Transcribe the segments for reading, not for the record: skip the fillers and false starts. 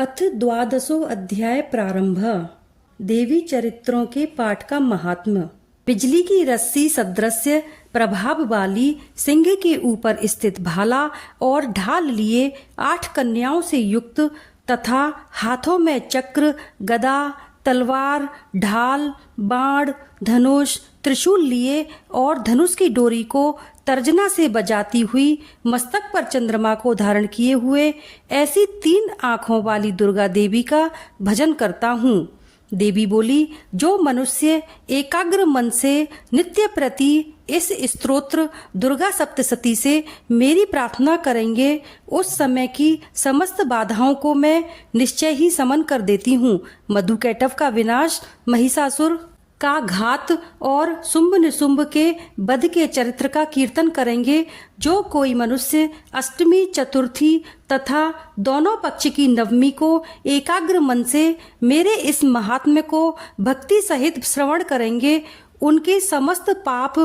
अथ द्वादशो अध्याय प्रारंभ। देवी चरित्रों के पाठ का महात्म्य। बिजली की रस्सी सदृश्य प्रभाव वाली सिंह के ऊपर स्थित भाला और ढाल लिए 8 कन्याओं से युक्त तथा हाथों में चक्र, गदा, तलवार, ढाल, बाण, धनुष, त्रिशूल लिए और धनुष की डोरी को तर्जना से बजाती हुई मस्तक पर चंद्रमा को धारण किए हुए ऐसी 3 आंखों वाली दुर्गा देवी का भजन करता हूँ। देवी बोली, जो मनुष्य एकाग्र मन से नित्य प्रति इस स्तोत्र दुर्गा सप्तशती से मेरी प्रार्थना करेंगे, उस समय की समस्त बाधाओं को मैं निश्चय ही समन कर देती हूँ। मधुकैटभ का विनाश, महिषासुर का घात और शुंभ निशुंभ के वध के चरित्र का कीर्तन करेंगे। जो कोई मनुष्य अष्टमी, चतुर्थी तथा दोनों पक्ष की नवमी को एकाग्र मन से मेरे इस महात्म्य को भक्ति सहित श्रवण करेंगे, उनके समस्त पाप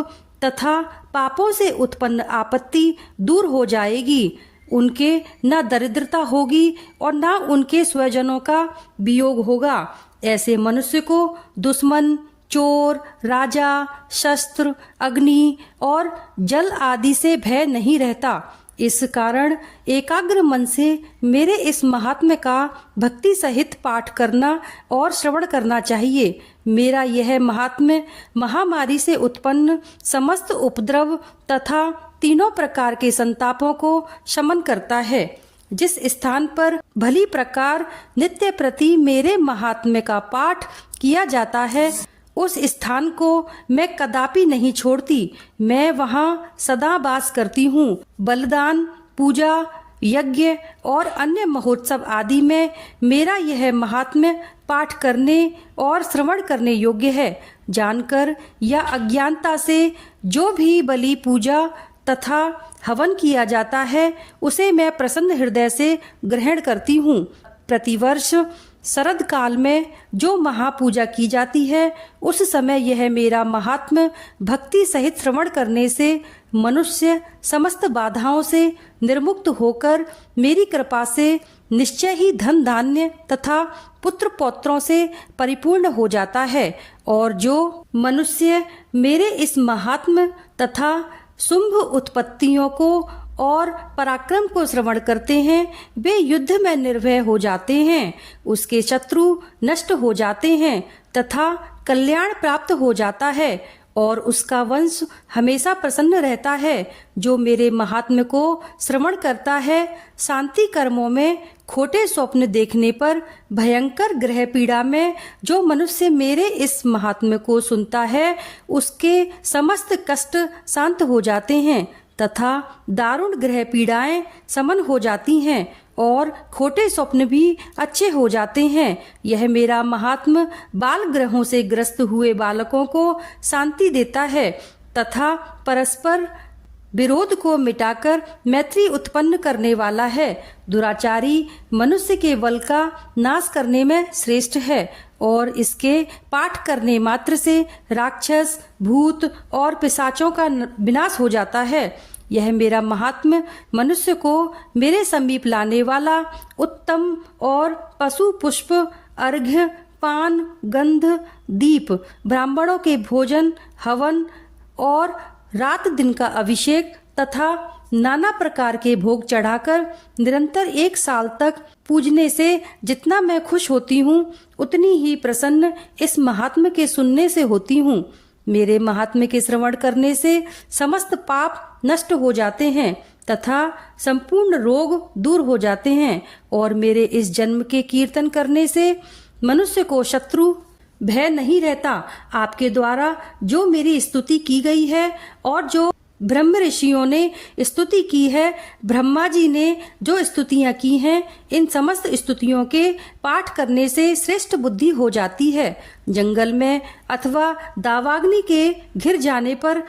तथा पापों से उत्पन्न आपत्ति दूर हो जाएगी। उनके न दरिद्रता होगी और न उनके स्वजनों का वियोग होगा। ऐसे मनुष्य को दुश्मन, चोर, राजा, शस्त्र, अग्नि और जल आदि से भय नहीं रहता। इस कारण एकाग्र मन से मेरे इस महात्म्य का भक्ति सहित पाठ करना और श्रवण करना चाहिए। मेरा यह महात्म्य महामारी से उत्पन्न समस्त उपद्रव तथा तीनों प्रकार के संतापों को शमन करता है। जिस स्थान पर भली प्रकार नित्य प्रति मेरे महात्म्य का पाठ किया जाता है, उस स्थान को मैं कदापि नहीं छोड़ती। मैं वहाँ सदा वास करती हूँ। बलिदान, पूजा, यज्ञ और अन्य महोत्सव आदि में मेरा यह महात्म्य पाठ करने और श्रवण करने योग्य है। जानकर या अज्ञानता से जो भी बलि, पूजा तथा हवन किया जाता है, उसे मैं प्रसन्न हृदय से ग्रहण करती हूँ। प्रतिवर्ष शरद काल में जो महापूजा की जाती है, उस समय यह मेरा महात्म्य भक्ति सहित श्रवण करने से मनुष्य समस्त बाधाओं से निर्मुक्त होकर मेरी कृपा से निश्चय ही धन धान्य तथा पुत्र पौत्रों से परिपूर्ण हो जाता है। और जो मनुष्य मेरे इस महात्म्य तथा शुंभ उत्पत्तियों को और पराक्रम को श्रवण करते हैं, वे युद्ध में निर्भय हो जाते हैं, उसके शत्रु नष्ट हो जाते हैं तथा कल्याण प्राप्त हो जाता है और उसका वंश हमेशा प्रसन्न रहता है। जो मेरे महात्म्य को श्रवण करता है, शांति कर्मों में खोटे स्वप्न देखने पर भयंकर ग्रह पीड़ा में जो मनुष्य मेरे इस महात्म्य को सुनता है, उसके समस्त कष्ट शांत हो जाते हैं तथा दारुण ग्रह पीड़ाएं समन हो जाती हैं और खोटे स्वप्न भी अच्छे हो जाते हैं। यह मेरा महात्म्य बाल ग्रहों से ग्रस्त हुए बालकों को शांति देता है तथा परस्पर विरोध को मिटाकर मैत्री उत्पन्न करने वाला है। दुराचारी मनुष्य के बल का नाश करने में श्रेष्ठ है और इसके पाठ करने मात्र से राक्षस, भूत और पिशाचों का विनाश हो जाता है। यह मेरा महात्म्य मनुष्य को मेरे समीप लाने वाला उत्तम और पशु, पुष्प, अर्घ्य, पान, गंध, दीप, ब्राह्मणों के भोजन, हवन और रात दिन का अभिषेक तथा नाना प्रकार के भोग चढ़ाकर निरंतर 1 साल तक पूजने से जितना मैं खुश होती हूँ, उतनी ही प्रसन्न इस महात्म्य के सुनने से होती हूँ। मेरे महात्म्य के श्रवण करने से समस्त पाप नष्ट हो जाते हैं तथा संपूर्ण रोग दूर हो जाते हैं और मेरे इस जन्म के कीर्तन करने से मनुष्य को शत्रु भय नहीं रहता। आपके द्वारा जो मेरी स्तुति की गई है और जो ब्रह्म ऋषियों ने स्तुति की है, ब्रह्मा जी ने जो स्तुतियां की हैं, इन समस्त स्तुतियों के पाठ करने से श्रेष्ठ बुद्धि हो जाती है। जंगल में अथवा दावाग्नि के घिर जाने पर,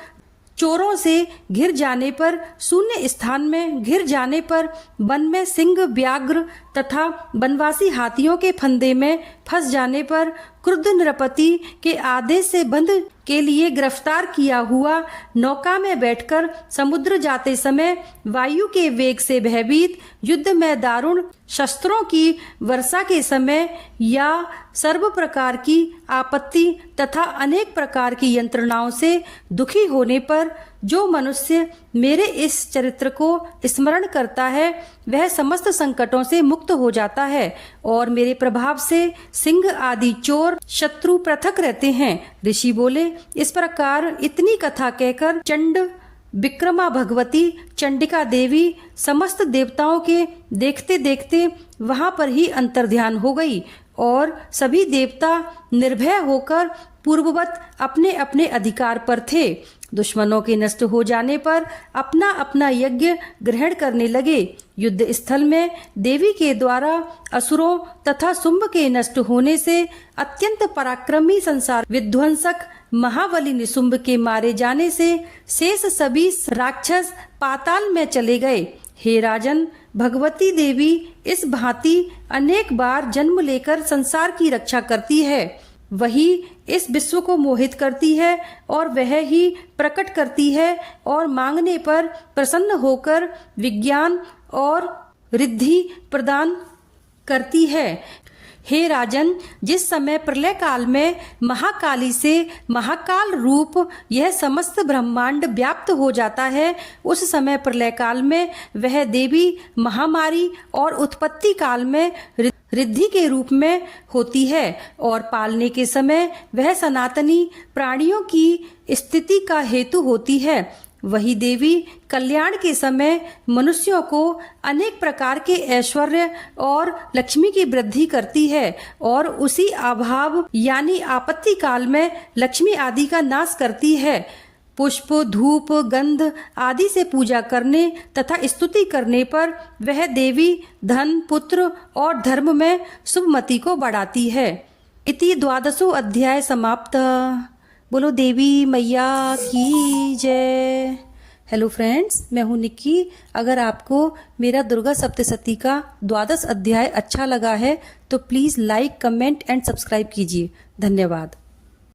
चोरों से घिर जाने पर, शून्य स्थान में घिर जाने पर, वन में सिंह, व्याघ्र तथा वनवासी हाथियों के फंदे में फंस जाने पर क्रुद्ध नृपति के आदेश से बंद के लिए गिरफ्तार किया हुआ नौका में बैठकर समुद्र जाते समय वायु के वेग से भयभीत, युद्ध में दारुण शस्त्रों की वर्षा के समय या सर्व प्रकार की आपत्ति तथा अनेक प्रकार की यंत्रणाओं से दुखी होने पर जो मनुष्य मेरे इस चरित्र को स्मरण करता है वह समस्त संकटों से मुक्त हो जाता है और मेरे प्रभाव से सिंह आदि चोर शत्रु पृथक रहते हैं। ऋषि बोले, इस प्रकार इतनी कथा कहकर चंड विक्रमा भगवती चंडिका देवी समस्त देवताओं के देखते देखते वहां पर ही अंतर्ध्यान हो गई और सभी देवता निर्भय होकर पूर्ववत अपने अपने अधिकार पर थे। दुश्मनों के नष्ट हो जाने पर अपना अपना यज्ञ ग्रहण करने लगे। युद्ध स्थल में देवी के द्वारा असुरों तथा शुंभ के नष्ट होने से अत्यंत पराक्रमी संसार विध्वंसक महाबली निशुंभ के मारे जाने से शेष सभी राक्षस पाताल में चले गए। हे राजन, भगवती देवी इस भांति अनेक बार जन्म लेकर संसार की रक्षा करती है। वही इस विश्व को मोहित करती है और वह ही प्रकट करती है और मांगने पर प्रसन्न होकर विज्ञान और रिद्धि प्रदान करती है। हे राजन, जिस समय प्रलय काल में महाकाली से महाकाल रूप यह समस्त ब्रह्मांड व्याप्त हो जाता है, उस समय प्रलय काल में वह देवी महामारी और उत्पत्ति काल में रिद्धि के रूप में होती है और पालने के समय वह सनातनी प्राणियों की स्थिति का हेतु होती है। वही देवी कल्याण के समय मनुष्यों को अनेक प्रकार के ऐश्वर्य और लक्ष्मी की वृद्धि करती है और उसी अभाव यानी आपत्ति काल में लक्ष्मी आदि का नाश करती है। पुष्प, धूप, गंध आदि से पूजा करने तथा स्तुति करने पर वह देवी धन, पुत्र और धर्म में शुभमति को बढ़ाती है। इति 12वां अध्याय समाप्त। बोलो देवी मैया की जय। हेलो फ्रेंड्स, मैं हूँ निक्की। अगर आपको मेरा दुर्गा सप्तशती का 12वां अध्याय अच्छा लगा है तो please like, comment and subscribe कीजिए। धन्यवाद।